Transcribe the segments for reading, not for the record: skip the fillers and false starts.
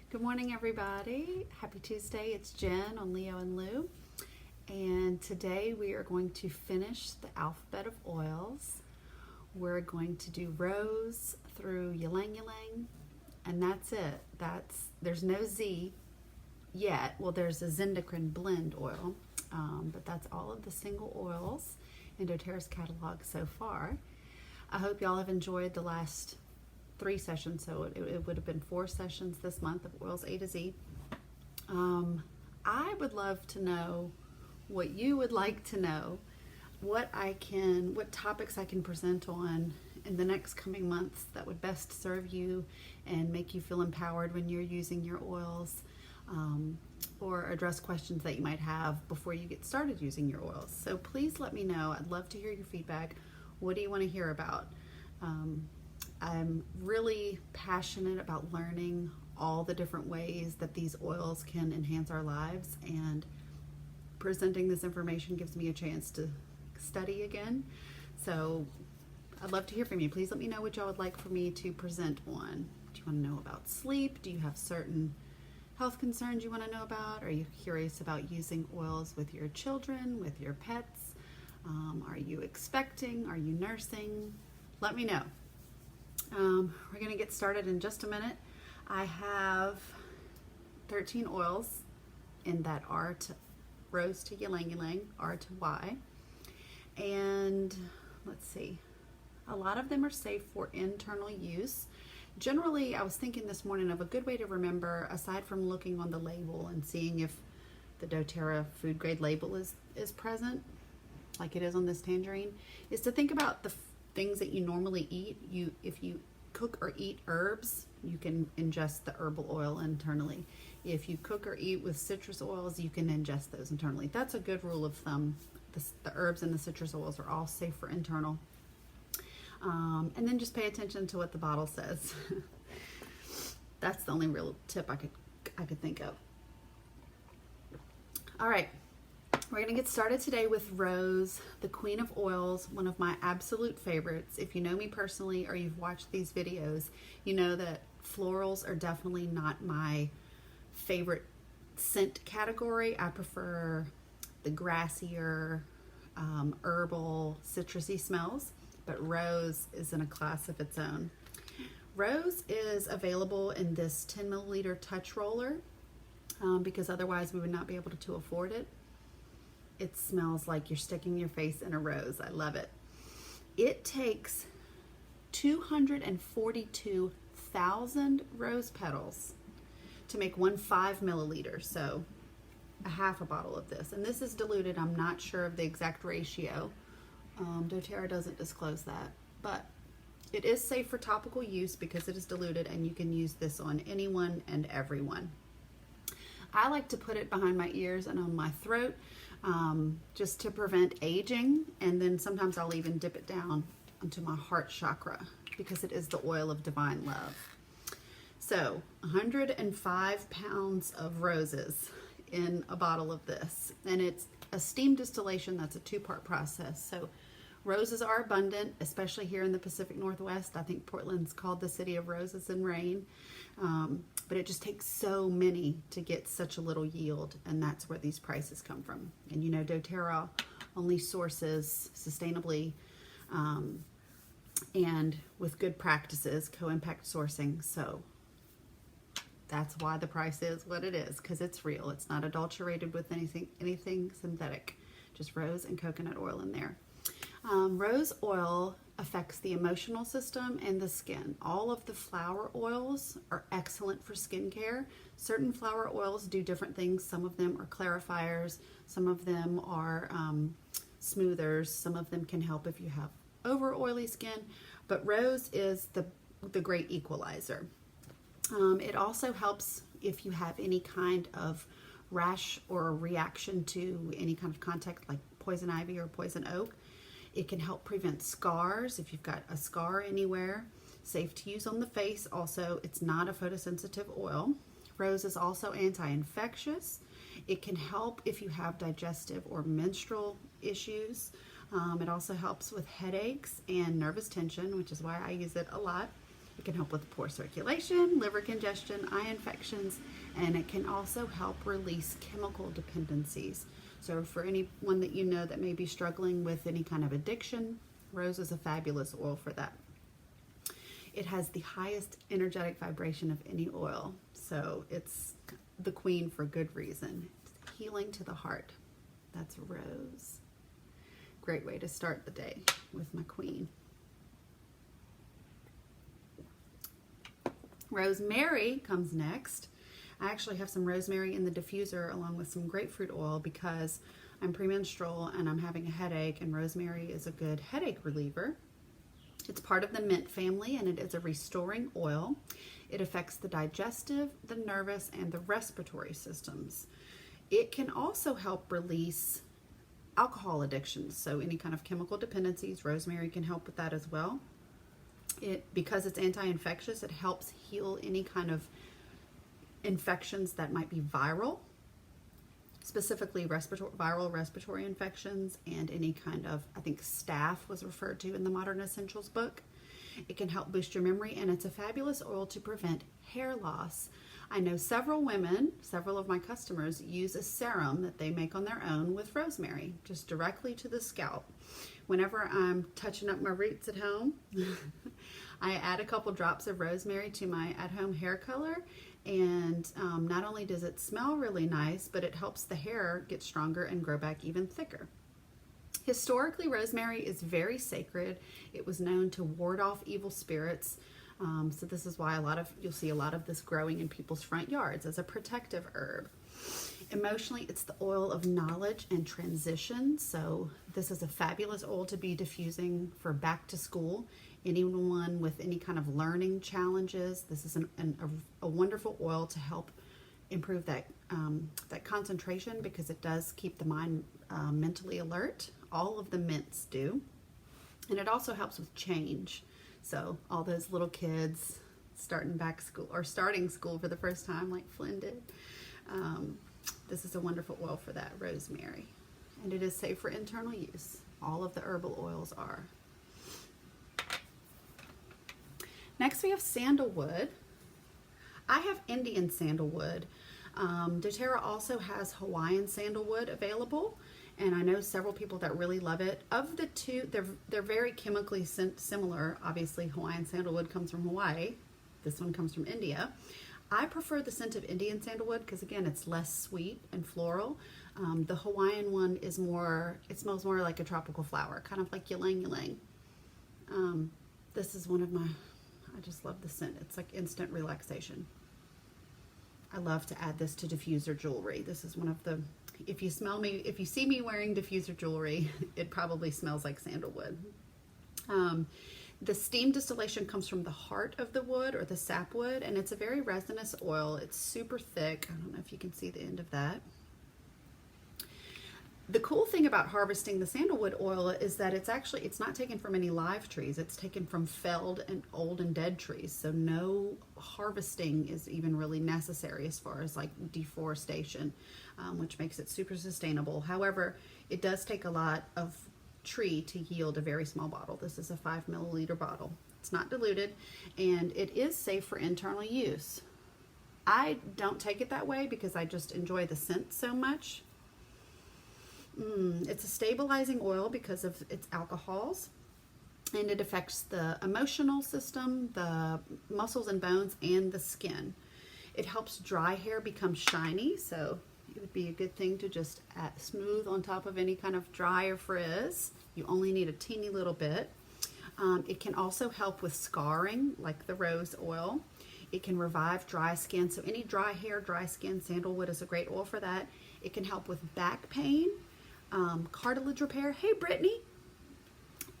Good morning, everybody. Happy Tuesday. It's Jen on Leo and Lou. And today we are going to finish the alphabet of oils. We're going to do rose through Ylang Ylang, and that's it. There's no Z yet. Well, there's a Zindekryn blend oil, but that's all of the single oils in doTERRA's catalog so far. I hope y'all have enjoyed the last 3 sessions, so it would have been 4 sessions this month of oils A to Z. I would love to know what you would like to know, what topics I can present on in the next coming months that would best serve you and make you feel empowered when you're using your oils, or address questions that you might have before you get started using your oils. So please let me know. I'd love to hear your feedback. What do you want to hear about? I'm really passionate about learning all the different ways that these oils can enhance our lives, and presenting this information gives me a chance to study again. So I'd love to hear from you. Please let me know what y'all would like for me to present on. Do you want to know about sleep? Do you have certain health concerns you want to know about? Are you curious about using oils with your children, with your pets? Are you expecting? Are you nursing? Let me know. We're going to get started in just a minute. I have 13 oils in that rose to Ylang Ylang, R to Y. And let's see, a lot of them are safe for internal use. Generally, I was thinking this morning of a good way to remember, aside from looking on the label and seeing if the doTERRA food grade label is present, like it is on this Tangerine, is to think about the things that you normally eat. If you cook or eat herbs, you can ingest the herbal oil internally. If you cook or eat with citrus oils, you can ingest those internally. That's a good rule of thumb. The herbs and the citrus oils are all safe for internal. And then just pay attention to what the bottle says. That's the only real tip I could think of. All right. We're going to get started today with rose, the queen of oils, one of my absolute favorites. If you know me personally or you've watched these videos, you know that florals are definitely not my favorite scent category. I prefer the grassier, herbal, citrusy smells, but rose is in a class of its own. Rose is available in this 10 milliliter touch roller, because otherwise we would not be able to afford it. It smells like you're sticking your face in a rose. I love it. It takes 242,000 rose petals to make 5 milliliter, so a half a bottle of this. And this is diluted. I'm not sure of the exact ratio. doTERRA doesn't disclose that, but it is safe for topical use because it is diluted, and you can use this on anyone and everyone. I like to put it behind my ears and on my throat, just to prevent aging, and then sometimes I'll even dip it down onto my heart chakra because it is the oil of divine love. So 105 pounds of roses in a bottle of this, and it's a steam distillation. That's a 2-part process. So roses are abundant, especially here in the Pacific Northwest. I think Portland's called the city of roses and rain. But it just takes so many to get such a little yield, and that's where these prices come from. And you know, doTERRA only sources sustainably, and with good practices, co-impact sourcing. So that's why the price is what it is, because it's real. It's not adulterated with anything synthetic, just rose and coconut oil in there. Rose oil affects the emotional system and the skin. All of the flower oils are excellent for skincare. Certain flower oils do different things. Some of them are clarifiers, some of them are smoothers, some of them can help if you have over oily skin, but rose is the great equalizer. It also helps if you have any kind of rash or reaction to any kind of contact, like poison ivy or poison oak. It can help prevent scars if you've got a scar anywhere. Safe to use on the face. Also, it's not a photosensitive oil. Rose is also anti-infectious. It can help if you have digestive or menstrual issues. It also helps with headaches and nervous tension, which is why I use it a lot. It can help with poor circulation, liver congestion, eye infections, and it can also help release chemical dependencies. So for anyone that you know that may be struggling with any kind of addiction, rose is a fabulous oil for that. It has the highest energetic vibration of any oil, so it's the queen for good reason. It's healing to the heart. That's rose. Great way to start the day with my queen. Rosemary comes next. I actually have some rosemary in the diffuser along with some grapefruit oil because I'm premenstrual and I'm having a headache, and rosemary is a good headache reliever. It's part of the mint family, and it is a restoring oil. It affects the digestive, the nervous, and the respiratory systems. It can also help release alcohol addictions, so any kind of chemical dependencies, rosemary can help with that as well. Because it's anti-infectious, it helps heal any kind of infections that might be viral, specifically viral respiratory infections, and any kind of, I think staph was referred to in the Modern Essentials book. It can help boost your memory, and it's a fabulous oil to prevent hair loss. I know several women, several of my customers, use a serum that they make on their own with rosemary, just directly to the scalp. Whenever I'm touching up my roots at home, I add a couple drops of rosemary to my at-home hair color, and not only does it smell really nice, but it helps the hair get stronger and grow back even thicker. Historically, rosemary is very sacred. It was known to ward off evil spirits. So this is why you'll see a lot of this growing in people's front yards as a protective herb. Emotionally, it's the oil of knowledge and transition. So this is a fabulous oil to be diffusing for back to school. Anyone with any kind of learning challenges, this is a wonderful oil to help improve that concentration, because it does keep the mind mentally alert. All of the mints do. And it also helps with change. So all those little kids starting school for the first time like Flynn did, this is a wonderful oil for that, rosemary. And it is safe for internal use. All of the herbal oils are. Next we have sandalwood. I have Indian sandalwood. doTERRA also has Hawaiian sandalwood available, and I know several people that really love it. Of the two, they're very chemically similar. Obviously, Hawaiian sandalwood comes from Hawaii. This one comes from India. I prefer the scent of Indian sandalwood because, again, it's less sweet and floral. The Hawaiian one is it smells more like a tropical flower, kind of like Ylang Ylang. This is one of I just love the scent. It's like instant relaxation. I love to add this to diffuser jewelry. This is one of the, if you see me wearing diffuser jewelry, it probably smells like sandalwood. The steam distillation comes from the heart of the wood, or the sapwood, and it's a very resinous oil. It's super thick. I don't know if you can see the end of that. The cool thing about harvesting the sandalwood oil is that it's not taken from any live trees. It's taken from felled and old and dead trees. So no harvesting is even really necessary as far as like deforestation, which makes it super sustainable. However, it does take a lot of tree to yield a very small bottle. This is a 5 milliliter bottle. It's not diluted, and it is safe for internal use. I don't take it that way because I just enjoy the scent so much. It's a stabilizing oil because of its alcohols, and it affects the emotional system, the muscles and bones, and the skin. It helps dry hair become shiny, so it would be a good thing to just smooth on top of any kind of dry or frizz. You only need a teeny little bit. It can also help with scarring, like the rose oil. It can revive dry skin, so any dry hair, dry skin, sandalwood is a great oil for that. It can help with back pain, cartilage repair. Hey, Brittany.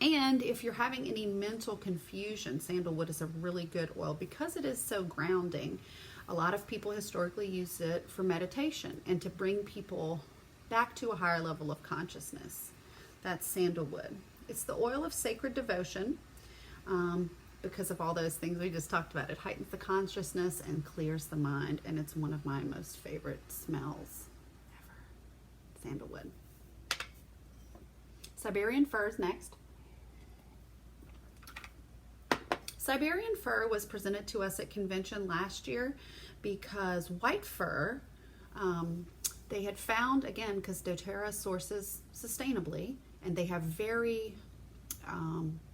And if you're having any mental confusion, sandalwood is a really good oil because it is so grounding. A lot of people historically use it for meditation and to bring people back to a higher level of consciousness. That's sandalwood. It's the oil of sacred devotion because of all those things we just talked about. It heightens the consciousness and clears the mind, and it's one of my most favorite smells ever. Sandalwood. Siberian Fir is next. Siberian fir was presented to us at convention last year because white fir, they had found, again, because doTERRA sources sustainably, and they have very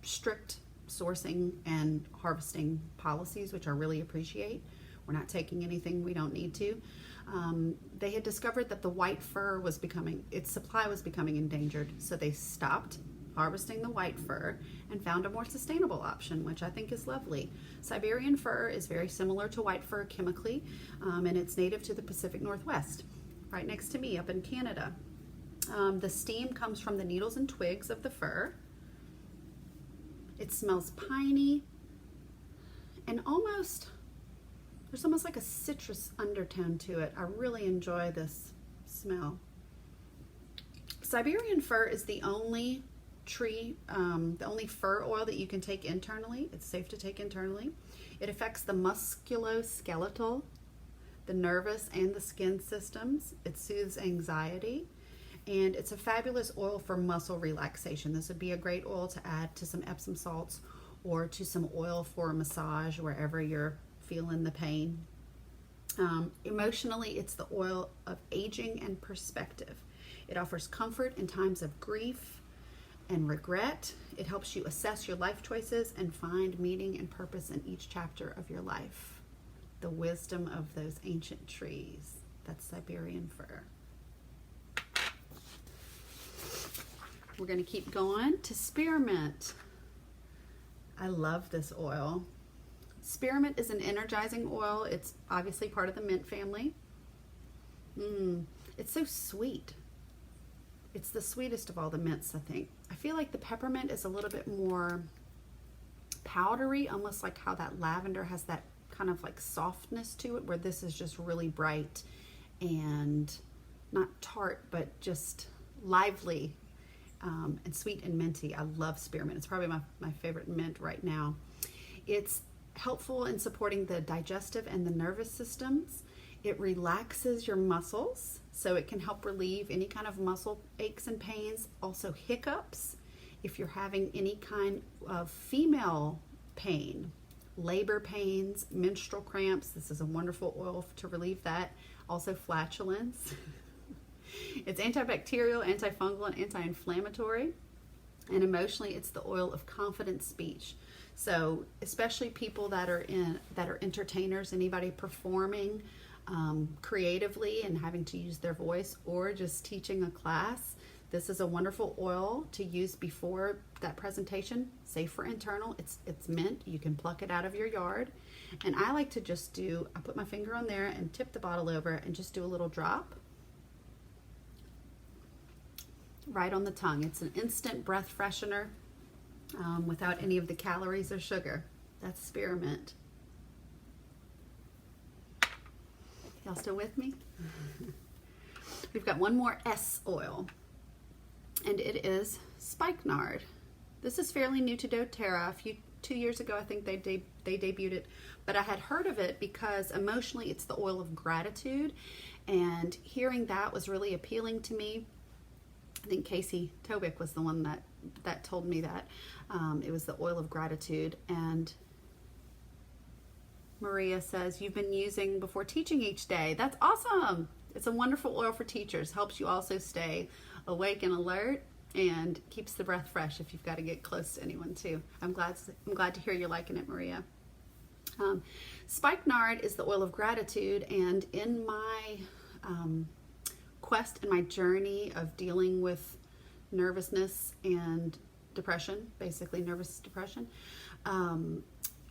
strict sourcing and harvesting policies, which I really appreciate. We're not taking anything we don't need to. They had discovered that the white fir was its supply was becoming endangered, so they stopped harvesting the white fir and found a more sustainable option, which I think is lovely. Siberian fir is very similar to white fir chemically, and it's native to the Pacific Northwest, right next to me up in Canada. The steam comes from the needles and twigs of the fir. It smells piney and there's almost like a citrus undertone to it. I really enjoy this smell. Siberian fir is the only the only fir oil that you can take internally. It's safe to take internally. It affects the musculoskeletal, the nervous, and the skin systems. It soothes anxiety, and it's a fabulous oil for muscle relaxation. This would be a great oil to add to some Epsom salts or to some oil for a massage wherever you're feeling the pain. Emotionally, it's the oil of aging and perspective. It offers comfort in times of grief and regret. It helps you assess your life choices and find meaning and purpose in each chapter of your life. The wisdom of those ancient trees. That's Siberian fir. We're going to keep going to spearmint. I love this oil. Spearmint is an energizing oil. It's obviously part of the mint family. It's so sweet. It's the sweetest of all the mints, I think. I feel like the peppermint is a little bit more powdery, almost like how that lavender has that kind of like softness to it, where this is just really bright and not tart, but just lively and sweet and minty. I love spearmint. It's probably my favorite mint right now. It's helpful in supporting the digestive and the nervous systems. It relaxes your muscles, so it can help relieve any kind of muscle aches and pains. Also hiccups, if you're having any kind of female pain, labor pains, menstrual cramps, this is a wonderful oil to relieve that. Also flatulence. It's antibacterial, antifungal, and anti-inflammatory. And emotionally, it's the oil of confident speech. So especially people that are entertainers, anybody performing creatively and having to use their voice, or just teaching a class, this is a wonderful oil to use before that presentation. Safe for internal. It's mint. You can pluck it out of your yard. And I like to just I put my finger on there and tip the bottle over and just do a little drop right on the tongue. It's an instant breath freshener without any of the calories or sugar. That's spearmint. Y'all still with me? We've got one more S oil, and it is Spikenard. This is fairly new to doTERRA. 2 years ago, I think they debuted it, but I had heard of it because emotionally it's the oil of gratitude, and hearing that was really appealing to me. I think Casey Tobick was the one that told me that. It was the oil of gratitude. And Maria says, you've been using before teaching each day. That's awesome. It's a wonderful oil for teachers. Helps you also stay awake and alert, and keeps the breath fresh if you've got to get close to anyone too. I'm glad to hear you're liking it, Maria. Spikenard is the oil of gratitude, and in my quest and my journey of dealing with nervousness and depression, basically nervous depression,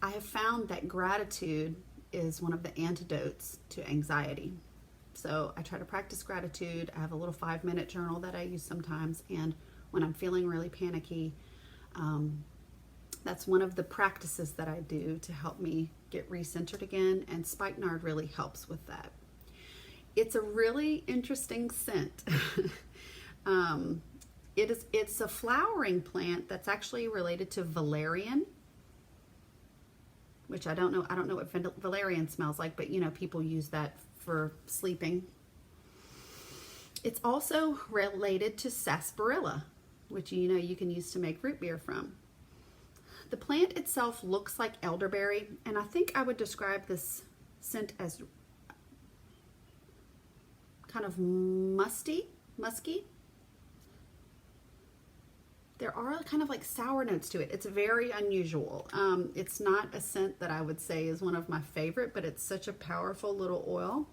I have found that gratitude is one of the antidotes to anxiety. So I try to practice gratitude. I have a little 5-minute journal that I use sometimes, and when I'm feeling really panicky, that's one of the practices that I do to help me get recentered again, and Spikenard really helps with that. It's a really interesting scent. It's a flowering plant that's actually related to valerian, which I don't know what valerian smells like, but people use that for sleeping. It's also related to sarsaparilla, which you can use to make root beer from. The plant itself looks like elderberry, and I think I would describe this scent as kind of musky. There are kind of like sour notes to it. It's very unusual. It's not a scent that I would say is one of my favorite, but it's such a powerful little oil.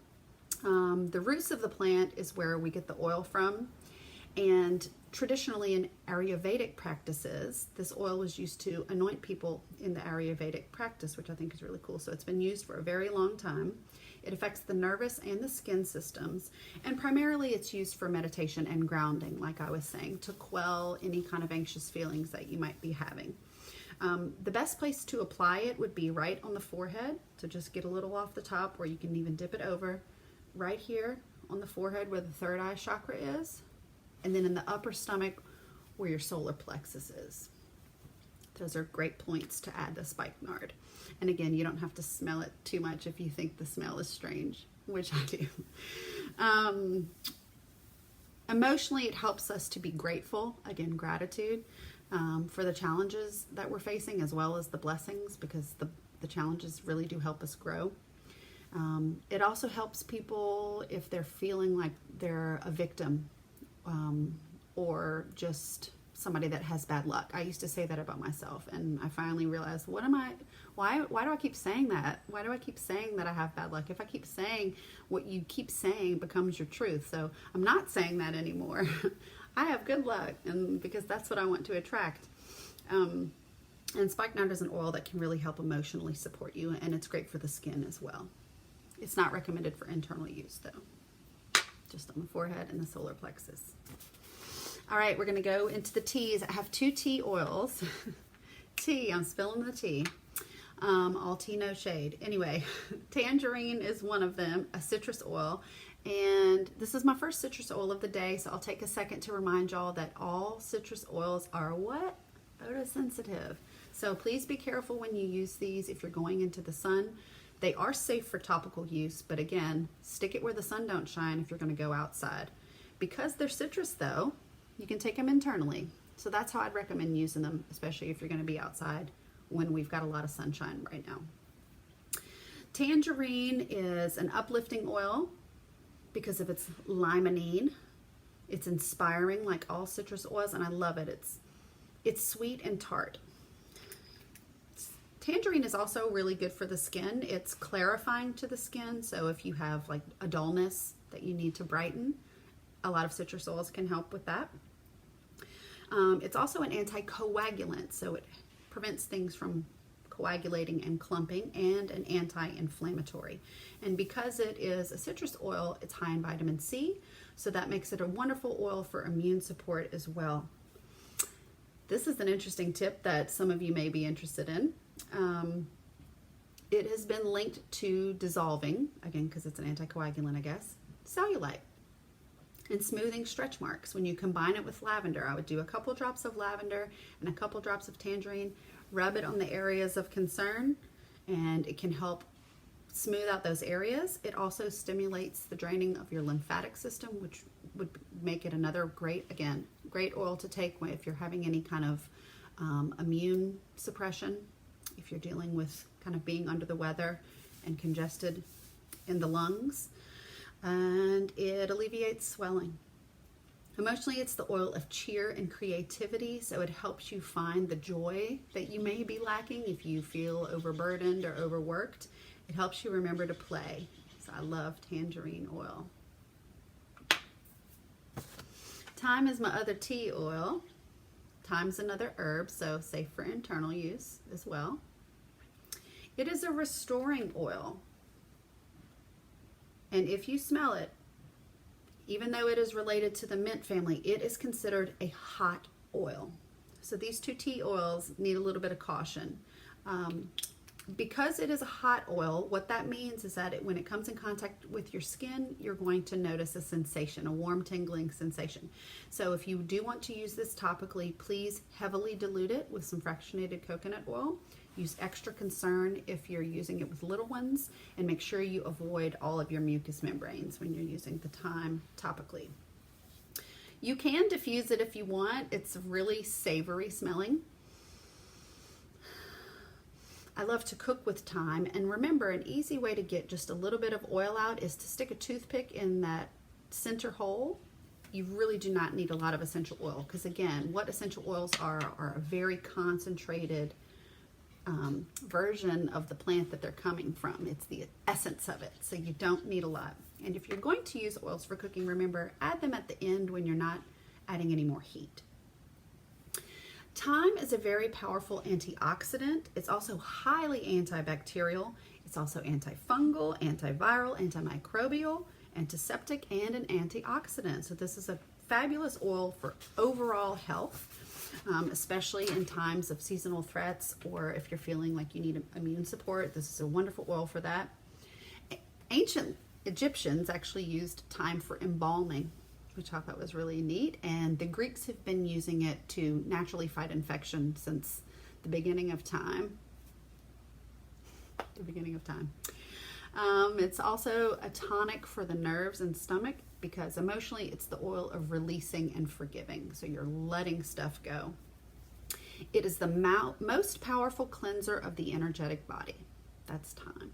The roots of the plant is where we get the oil from, and traditionally in Ayurvedic practices, this oil was used to anoint people in the Ayurvedic practice, which I think is really cool. So it's been used for a very long time. It affects the nervous and the skin systems, and primarily it's used for meditation and grounding, like I was saying, to quell any kind of anxious feelings that you might be having. The best place to apply it would be right on the forehead, so just get a little off the top, or you can even dip it over right here on the forehead where the third eye chakra is, and then in the upper stomach where your solar plexus is. Those are great points to add the spikenard. And again, you don't have to smell it too much if you think the smell is strange, which I do. Emotionally, it helps us to be grateful, again, gratitude, for the challenges that we're facing as well as the blessings, because the challenges really do help us grow. It also helps people if they're feeling like they're a victim, or just somebody that has bad luck. I used to say that about myself, and I finally realized, why do I keep saying that? Why do I keep saying that I have bad luck? If I keep saying what you keep saying becomes your truth. So I'm not saying that anymore. I have good luck, and because that's what I want to attract. And spikenard is an oil that can really help emotionally support you, and it's great for the skin as well. It's not recommended for internal use though, just on the forehead and the solar plexus. All right, we're gonna go into the teas. I have 2 tea oils. Tea, I'm spilling the tea. All tea, no shade. Anyway, Tangerine is one of them, a citrus oil. And this is my first citrus oil of the day, so I'll take a second to remind y'all that all citrus oils are what? Photosensitive. So please be careful when you use these if you're going into the sun. They are safe for topical use, but again, stick it where the sun don't shine if you're gonna go outside. Because they're citrus though, you can take them internally. So that's how I'd recommend using them, especially if you're gonna be outside when we've got a lot of sunshine right now. Tangerine is an uplifting oil because of its limonene. It's inspiring like all citrus oils, and I love it. It's sweet and tart. Tangerine is also really good for the skin. It's clarifying to the skin, so if you have like a dullness that you need to brighten, a lot of citrus oils can help with that. It's also an anticoagulant, so it prevents things from coagulating and clumping, and an anti-inflammatory. And because it is a citrus oil, it's high in vitamin C, so that makes it a wonderful oil for immune support as well. This is an interesting tip that some of you may be interested in. It has been linked to dissolving, again, because it's an anticoagulant, I guess, cellulite, and smoothing stretch marks. When you combine it with lavender, I would do a couple drops of lavender and a couple drops of tangerine, rub it on the areas of concern, and it can help smooth out those areas. It also stimulates the draining of your lymphatic system, which would make it another great oil to take if you're having any kind of immune suppression, if you're dealing with kind of being under the weather and congested in the lungs. And it alleviates swelling. Emotionally, it's the oil of cheer and creativity, so it helps you find the joy that you may be lacking if you feel overburdened or overworked. It helps you remember to play. So I love tangerine oil. Thyme is my other tea oil. Thyme's another herb, so safe for internal use as well. It is a restoring oil. And if you smell it, even though it is related to the mint family, it is considered a hot oil. So these 2 tea oils need a little bit of caution. Because it is a hot oil, what that means is that when it comes in contact with your skin, you're going to notice a sensation, a warm tingling sensation. So if you do want to use this topically, please heavily dilute it with some fractionated coconut oil. Use extra concern if you're using it with little ones, and make sure you avoid all of your mucous membranes when you're using the thyme topically. You can diffuse it if you want. It's really savory smelling. I love to cook with thyme, and remember, an easy way to get just a little bit of oil out is to stick a toothpick in that center hole. You really do not need a lot of essential oil, because again, what essential oils are a very concentrated version of the plant that they're coming from. It's the essence of it, so you don't need a lot. And if you're going to use oils for cooking, remember, add them at the end when you're not adding any more heat. Thyme is a very powerful antioxidant. It's also highly antibacterial. It's also antifungal, antiviral, antimicrobial, antiseptic, and an antioxidant. So this is a fabulous oil for overall health, especially in times of seasonal threats, or if you're feeling like you need immune support. This is a wonderful oil for that. Ancient Egyptians actually used thyme for embalming, which I thought was really neat, and the Greeks have been using it to naturally fight infection since the beginning of time. It's also a tonic for the nerves and stomach, because emotionally it's the oil of releasing and forgiving. So you're letting stuff go. It is the most powerful cleanser of the energetic body. That's thyme.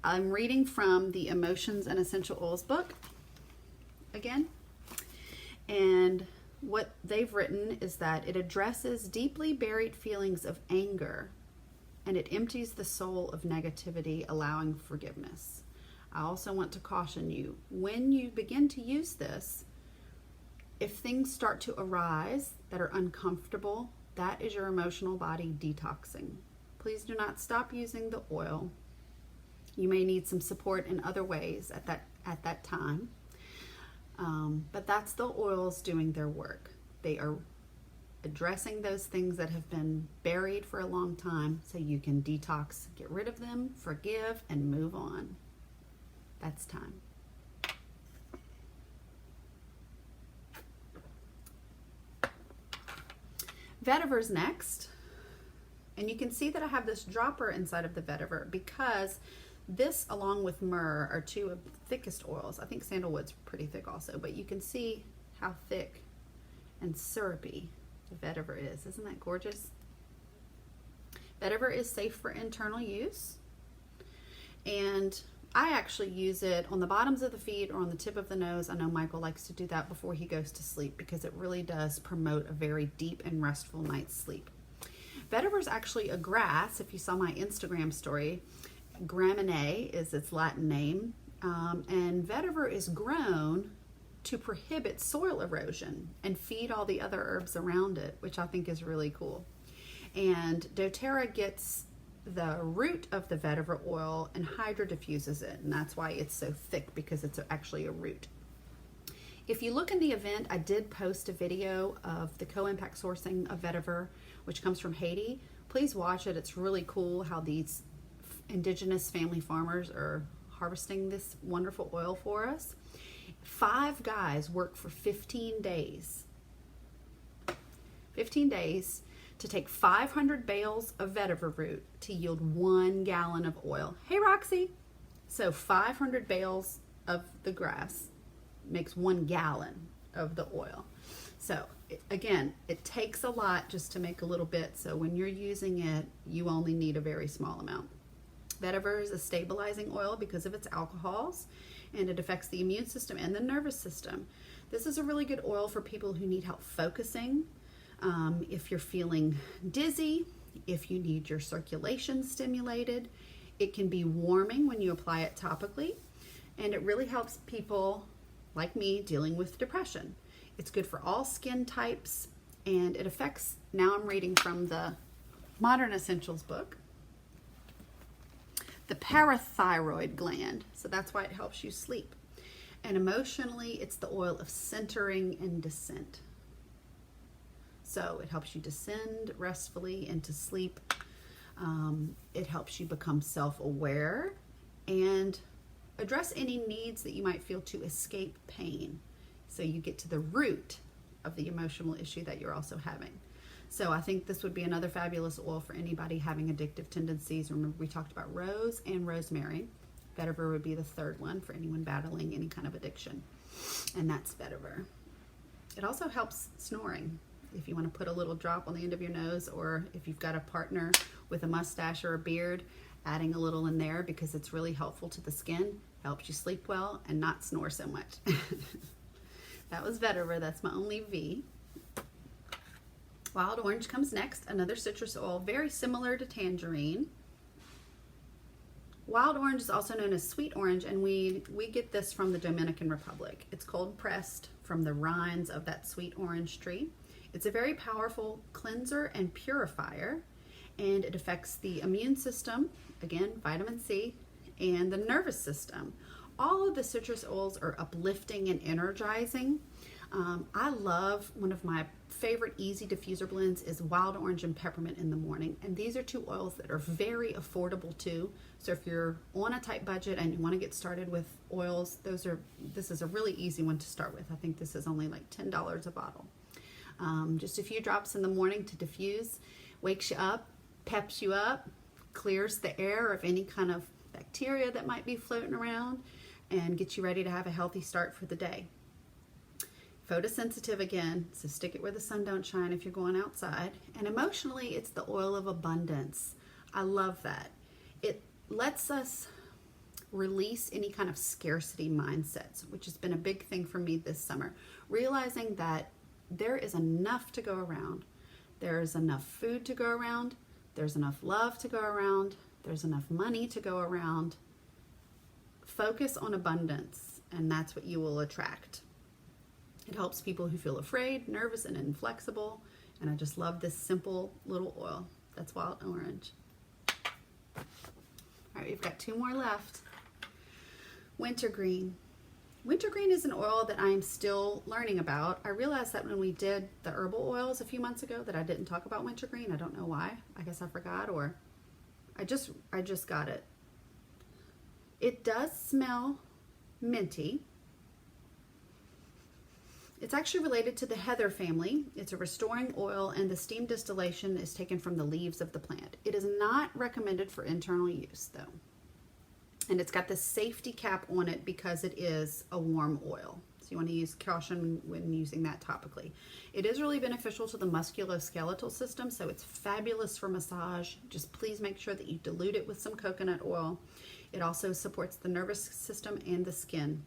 I'm reading from the Emotions and Essential Oils book again. And what they've written is that it addresses deeply buried feelings of anger, and it empties the soul of negativity, allowing forgiveness. I also want to caution you, when you begin to use this, if things start to arise that are uncomfortable, that is your emotional body detoxing. Please do not stop using the oil. You may need some support in other ways at that time. But that's the oils doing their work. They are addressing those things that have been buried for a long time, so you can detox, get rid of them, forgive, and move on. That's thyme. Vetiver's next. And you can see that I have this dropper inside of the vetiver, because this, along with myrrh, are two of the thickest oils. I think sandalwood's pretty thick also, but you can see how thick and syrupy the vetiver is. Isn't that gorgeous? Vetiver is safe for internal use, and I actually use it on the bottoms of the feet or on the tip of the nose. I know Michael likes to do that before he goes to sleep, because it really does promote a very deep and restful night's sleep. Vetiver is actually a grass. If you saw my Instagram story, Gramineae is its Latin name, and vetiver is grown to prohibit soil erosion and feed all the other herbs around it, which I think is really cool. And doTERRA gets the root of the vetiver oil and hydrodiffuses it, and that's why it's so thick, because it's actually a root. If you look in the event, I did post a video of the co-impact sourcing of vetiver, which comes from Haiti. Please watch it. It's really cool how these indigenous family farmers are harvesting this wonderful oil for us. 5 guys work for 15 days. 15 days to take 500 bales of vetiver root to yield 1 gallon of oil. Hey, Roxy! So 500 bales of the grass makes 1 gallon of the oil. So again, it takes a lot just to make a little bit. So when you're using it, you only need a very small amount. Vetiver is a stabilizing oil because of its alcohols, and it affects the immune system and the nervous system. This is a really good oil for people who need help focusing. If you're feeling dizzy, if you need your circulation stimulated, it can be warming when you apply it topically, and it really helps people like me dealing with depression. It's good for all skin types, and it affects, now I'm reading from the Modern Essentials book, the parathyroid gland. So that's why it helps you sleep. And emotionally, it's the oil of centering and descent. So it helps you descend restfully into sleep. It helps you become self-aware and address any needs that you might feel to escape pain. So you get to the root of the emotional issue that you're also having. So I think this would be another fabulous oil for anybody having addictive tendencies. Remember, we talked about rose and rosemary. Vetiver would be the third one for anyone battling any kind of addiction. And that's vetiver. It also helps snoring. if you want to put a little drop on the end of your nose, or if you've got a partner with a mustache or a beard, adding a little in there because it's really helpful to the skin, helps you sleep well and not snore so much. That was Vetiver, that's my only V. Wild orange comes next, another citrus oil, very similar to tangerine. Wild orange is also known as sweet orange, and we get this from the Dominican Republic. It's cold pressed from the rinds of that sweet orange tree. It's a very powerful cleanser and purifier, and it affects the immune system, again, vitamin C, and the nervous system. All of the citrus oils are uplifting and energizing. I love, one of my favorite easy diffuser blends is wild orange and peppermint in the morning. And these are two oils that are very affordable too. So if you're on a tight budget and you want to get started with oils, this is a really easy one to start with. I think this is only like $10 a bottle. Just a few drops in the morning to diffuse, wakes you up, peps you up, clears the air of any kind of bacteria that might be floating around, and gets you ready to have a healthy start for the day. Photosensitive again, so stick it where the sun don't shine if you're going outside. And emotionally, it's the oil of abundance. I love that. It lets us release any kind of scarcity mindsets, which has been a big thing for me this summer. Realizing that there is enough to go around. There's enough food to go around. There's enough love to go around. There's enough money to go around. Focus on abundance, and that's what you will attract. It helps people who feel afraid, nervous, and inflexible. And I just love this simple little oil. That's wild orange. All right, we've got 2 more left. Wintergreen. Wintergreen is an oil that I am still learning about. I realized that when we did the herbal oils a few months ago that I didn't talk about wintergreen. I don't know why. I guess I forgot, or I just got it. It does smell minty. It's actually related to the heather family. It's a restoring oil, and the steam distillation is taken from the leaves of the plant. It is not recommended for internal use though. And it's got this safety cap on it because it is a warm oil. So you want to use caution when using that topically. It is really beneficial to the musculoskeletal system, so it's fabulous for massage. Just please make sure that you dilute it with some coconut oil. It also supports the nervous system and the skin.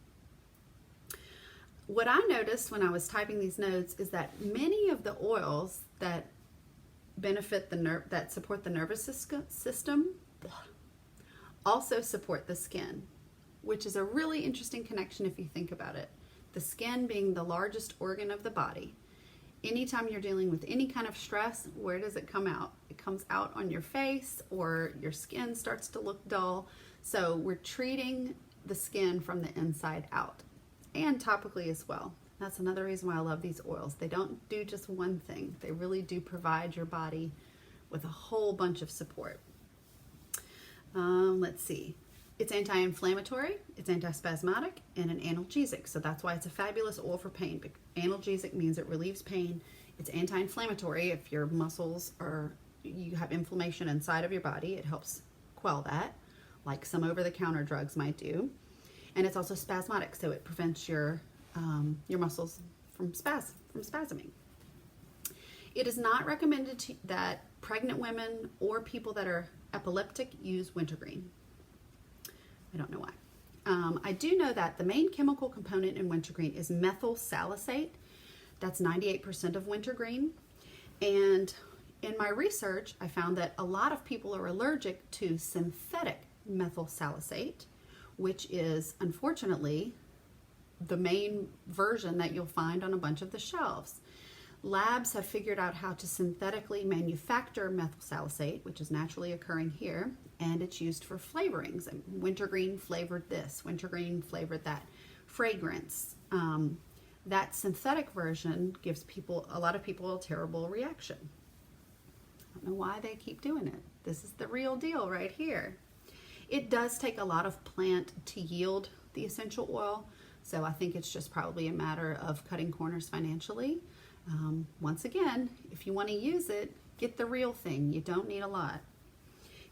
What I noticed when I was typing these notes is that many of the oils that benefit that support the nervous system also support the skin, which is a really interesting connection if you think about it. The skin being the largest organ of the body. Anytime you're dealing with any kind of stress, where does it come out? It comes out on your face, or your skin starts to look dull. So we're treating the skin from the inside out, and topically as well. That's another reason why I love these oils. They don't do just one thing. They really do provide your body with a whole bunch of support. Let's see. It's anti-inflammatory, it's antispasmodic, and an analgesic. So that's why it's a fabulous oil for pain. Analgesic means it relieves pain. It's anti-inflammatory. If your muscles you have inflammation inside of your body, it helps quell that, like some over-the-counter drugs might do. And it's also spasmodic, so it prevents your muscles from spasming. It is not recommended that pregnant women or people that are epileptic use wintergreen. I don't know why. I do know that the main chemical component in wintergreen is methyl salicylate. That's 98% of wintergreen. And in my research, I found that a lot of people are allergic to synthetic methyl salicylate, which is unfortunately the main version that you'll find on a bunch of the shelves. Labs have figured out how to synthetically manufacture methyl salicylate, which is naturally occurring here, and it's used for flavorings. And wintergreen flavored this, wintergreen flavored that. Fragrance. That synthetic version gives a lot of people a terrible reaction. I don't know why they keep doing it. This is the real deal right here. It does take a lot of plant to yield the essential oil, so I think it's just probably a matter of cutting corners financially. Once again, if you want to use it, get the real thing. You don't need a lot.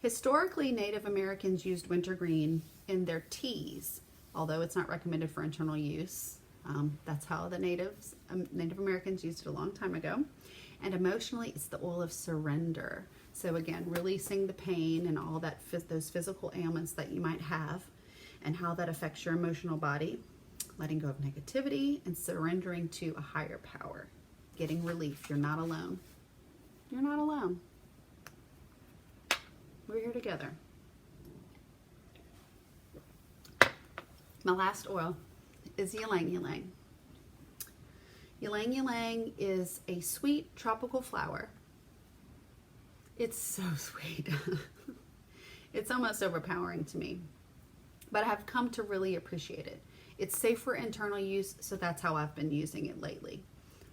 Historically, Native Americans used wintergreen in their teas, although it's not recommended for internal use. That's how the Native Americans used it a long time ago. And emotionally, it's the oil of surrender. So again, releasing the pain and all that, those physical ailments that you might have, and how that affects your emotional body, letting go of negativity and surrendering to a higher power, getting relief. You're not alone. You're not alone. We're here together. My last oil is Ylang Ylang. Ylang Ylang is a sweet tropical flower. It's so sweet. It's almost overpowering to me, but I have come to really appreciate it. It's safe for internal use, so that's how I've been using it lately.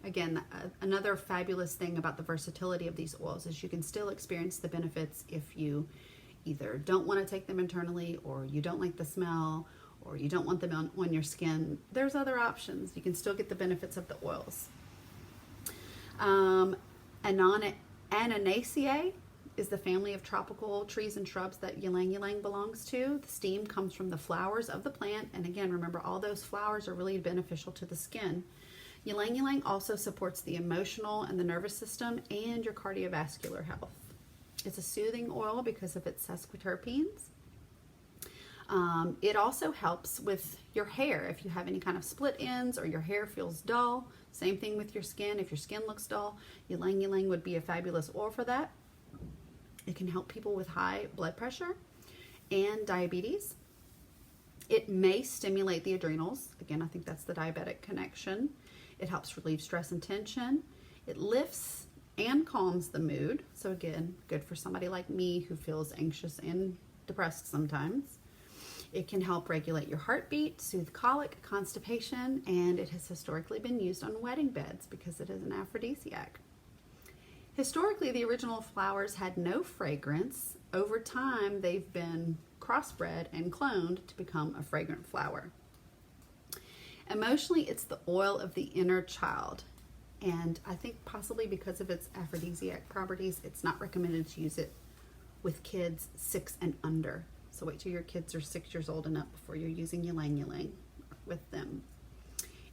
Again, another fabulous thing about the versatility of these oils is you can still experience the benefits if you either don't want to take them internally, or you don't like the smell, or you don't want them on your skin. There's other options. You can still get the benefits of the oils. Ananaceae is the family of tropical trees and shrubs that Ylang Ylang belongs to. The steam comes from the flowers of the plant, and again, remember, all those flowers are really beneficial to the skin. Ylang Ylang also supports the emotional and the nervous system and your cardiovascular health. It's a soothing oil because of its sesquiterpenes. It also helps with your hair. If you have any kind of split ends or your hair feels dull, same thing with your skin. If your skin looks dull, Ylang Ylang would be a fabulous oil for that. It can help people with high blood pressure and diabetes. It may stimulate the adrenals. Again, I think that's the diabetic connection. It helps relieve stress and tension. It lifts and calms the mood. So again, good for somebody like me who feels anxious and depressed sometimes. It can help regulate your heartbeat, soothe colic, constipation, and it has historically been used on wedding beds because it is an aphrodisiac. Historically, the original flowers had no fragrance. Over time, they've been crossbred and cloned to become a fragrant flower. Emotionally, it's the oil of the inner child. And I think possibly because of its aphrodisiac properties, it's not recommended to use it with kids 6 and under. So wait till your kids are 6 years old and up before you're using Ylang Ylang with them.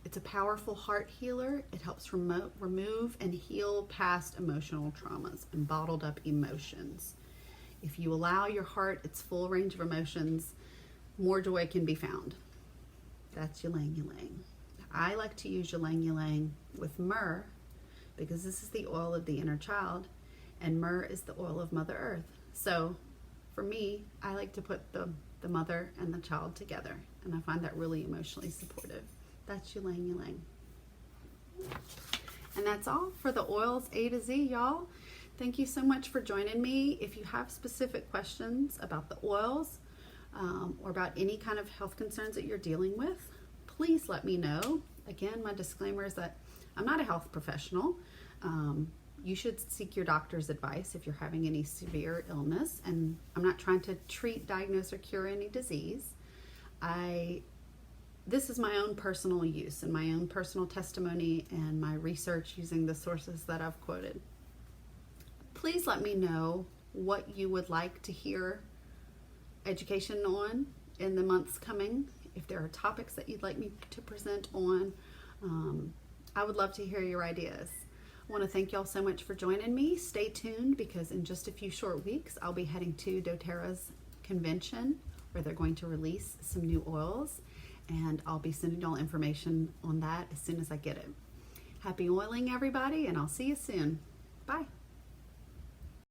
It's a powerful heart healer. It helps remove and heal past emotional traumas and bottled up emotions. If you allow your heart its full range of emotions, more joy can be found. That's Ylang Ylang. I like to use Ylang Ylang with myrrh because this is the oil of the inner child, and myrrh is the oil of Mother Earth. So for me, I like to put the mother and the child together, and I find that really emotionally supportive. That's Ylang Ylang. And that's all for the oils A to Z, y'all. Thank you so much for joining me. If you have specific questions about the oils or about any kind of health concerns that you're dealing with, please let me know. Again, my disclaimer is that I'm not a health professional. You should seek your doctor's advice if you're having any severe illness, and I'm not trying to treat, diagnose, or cure any disease. This is my own personal use and my own personal testimony and my research using the sources that I've quoted. Please let me know what you would like to hear education on in the months coming. If there are topics that you'd like me to present on, I would love to hear your ideas. I want to thank y'all so much for joining me. Stay tuned because in just a few short weeks, I'll be heading to doTERRA's convention where they're going to release some new oils, and I'll be sending y'all information on that as soon as I get it. Happy oiling, everybody, and I'll see you soon. Bye.